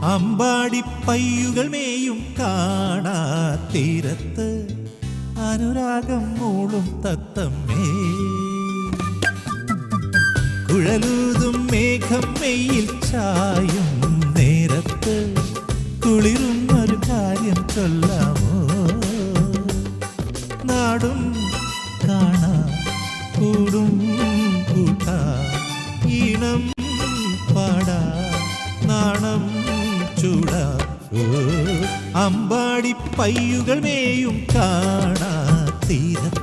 അമ്പാടി പയ്യുകൾ മേയും കാണാ തീരത്ത് അനുരാഗം മൂളും തത്തമ്മേ കുഴലൂതും മേഘം മെയ്യിൽ ചായും നേരത്ത് കുളിരുന്നൊരു കാര്യം ചൊല്ലാമോ നാടും കാണാ കൂടും കൂട്ടാ ഈണം പാടാ നാണം ചൂടാ അമ്പാടി പയ്യുകൾ മേയും കാണാ തീരത്ത്